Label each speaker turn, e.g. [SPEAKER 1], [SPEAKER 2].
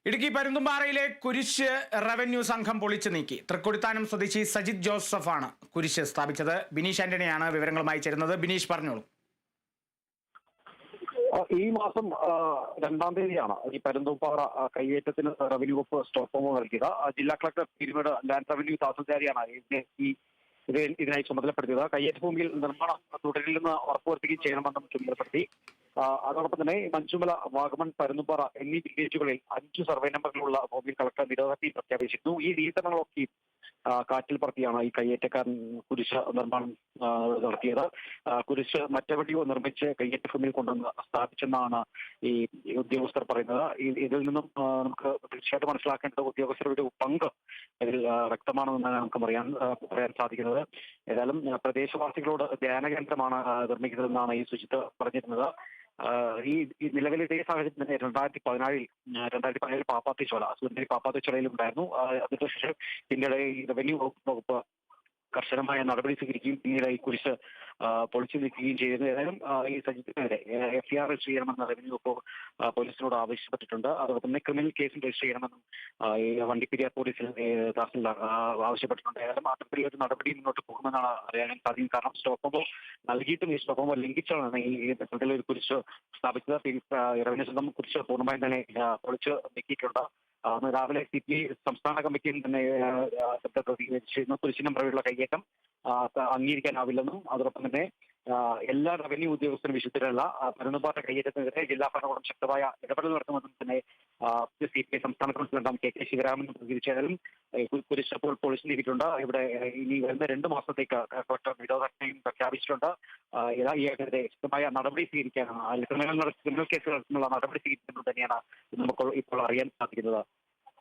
[SPEAKER 1] ഇടുക്കി പരുന്തുംപാറയിലെ കുരിശ് റവന്യൂ സംഘം പൊളിച്ചു നീക്കി. തൃക്കൊടിത്താനം സ്വദേശി സജിത് ജോസഫാണ് കുരിശ് സ്ഥാപിച്ചത്. ബിനീഷ് ആന്റണിയാണ് വിവരങ്ങളുമായി ചേരുന്നത്. ബിനീഷ്, പറഞ്ഞോളൂ.
[SPEAKER 2] ഈ മാസം 2-ാം തീയതിയാണ് ഈ പരുന്തുംപാറ കയ്യേറ്റത്തിന് റവന്യൂ വകുപ്പ് സ്റ്റോപ്പ് ഓർഡർ നൽകിയത്. ജില്ലാ കളക്ടർ പീരുമേട് ലാൻഡ് റവന്യൂ തഹസിൽദാരിയാണ് ഇതിനായി ചുമതലപ്പെടുത്തിയത്. കയ്യേറ്റ ഭൂമിയിൽ നിർമ്മാണം തുടരില്ലെന്ന് ഉറപ്പുവരുത്തുകയും ചെയ്യണമെന്നും ചുമതലപ്പെടുത്തി. അതോടൊപ്പം തന്നെ മഞ്ചുമല, വാഗമൺ, പരുന്തുംപാറ എന്നീ വില്ലേജുകളിൽ 5 സർവേ നമ്പറിലുള്ള ഭൂമിയിൽ കളക്ടർ നിരോധനം പ്രഖ്യാപിച്ചിരുന്നു. ഈ നിയന്ത്രണങ്ങളൊക്കെ കാറ്റിൽ പറത്തിയാണ് ഈ കയ്യേറ്റക്കാരൻ കുരിശ് നിർമ്മാണം നടത്തിയത്. കുരിശ് മറ്റെവിടെയോ നിർമ്മിച്ച് കയ്യേറ്റ ഭൂമിയിൽ കൊണ്ടുവന്ന് സ്ഥാപിച്ചെന്നാണ് ഈ ഉദ്യോഗസ്ഥർ പറയുന്നത്. ഇതിൽ നിന്നും നമുക്ക് തീർച്ചയായിട്ടും മനസ്സിലാക്കേണ്ടത് ഉദ്യോഗസ്ഥരുടെ പങ്ക് ഇതിൽ വ്യക്തമാണെന്നാണ് നമുക്ക് പറയാൻ സാധിക്കുന്നത്. ഏതായാലും പ്രദേശവാസികളോട് ധ്യാനകേന്ദ്രമാണ് നിർമ്മിക്കുന്നതെന്നാണ് ഈ സുജിത്ത് പറഞ്ഞിരുന്നത്. ഈ നിലവിലെ ഇതേ സാഹചര്യം തന്നെ 2017 പാപ്പാത്തിച്ചോല, സുന്ദരി പാപ്പാത്തിച്ചോലയിലും ഉണ്ടായിരുന്നു. അതിനുശേഷം പിന്നീട് ഈ റവന്യൂ വകുപ്പ് കർശനമായ നടപടി സ്വീകരിക്കുകയും പിന്നീട് ഈ കുരിശ് പൊളിച്ചു നീക്കുകയും ചെയ്യുന്നു. ഏതായാലും ഈ സജിത്തിനെതിരെ FIR രജിസ്റ്റർ ചെയ്യണമെന്ന് റവന്യൂ വകുപ്പ് പോലീസിനോട് ആവശ്യപ്പെട്ടിട്ടുണ്ട്. അതോടൊപ്പം തന്നെ ക്രിമിനൽ കേസും രജിസ്റ്റർ ചെയ്യണമെന്നും ഈ വണ്ടിപ്പെരിയാർ പോലീസിൽ തഹസിൽദാർ ആവശ്യപ്പെട്ടിട്ടുണ്ട്. ഏതായാലും അത്തരത്തിലുള്ള ഒരു നടപടി മുന്നോട്ട് പോകുമെന്നാണ് അറിയാൻ സാധിക്കും. കാരണം സ്റ്റോപ്പ് നൽകിയിട്ടും ഈ സ്റ്റോപ്പ് ലംഘിച്ചാണ് ഈ ഒരു കുരിശ് സ്ഥാപിച്ചത്. റവന്യൂ സംഘം കുരിശ് പൂർണ്ണമായും തന്നെ പൊളിച്ച് നീക്കിയിട്ടുണ്ട്. രാവിലെ CPI സംസ്ഥാന കമ്മിറ്റിയിൽ തന്നെ ശബ്ദ പ്രതികരിച്ചിരുന്നു. കുരിശിനും പ്രവൃത്തിയുള്ള കയ്യേറ്റം അംഗീകരിക്കാനാവില്ലെന്നും അതോടൊപ്പം തന്നെ എല്ലാ റവന്യൂ ഉദ്യോഗസ്ഥരും വിശുദ്ധരല്ല. പരുന്തുംപാറ കയ്യേറ്റത്തിനെതിരെ ജില്ലാ ഭരണകൂടം ശക്തമായ ഇടപെടൽ നടത്തുമെന്നും തന്നെ CPI സംസ്ഥാന കൗൺസിൽ അംഗം KK ശിവരാമൻ പ്രതികരിച്ചാലും കുരിശ് അപ്പോൾ പൊളിച്ചു നീക്കിയിട്ടുണ്ട്. ഇവിടെ ഇനി വരുന്ന 2 മാസത്തേക്ക് കളക്ടർ നിരോധനം പ്രഖ്യാപിച്ചിട്ടുണ്ട്. ഇയാൾക്കെതിരെ ശക്തമായ നടപടി സ്വീകരിക്കാനാണ്, ക്രിമിനൽ കേസുകൾക്കുള്ള നടപടി സ്വീകരിക്കുന്നത് തന്നെയാണ് നമുക്ക് ഇപ്പോൾ അറിയാൻ സാധിക്കുന്നത്.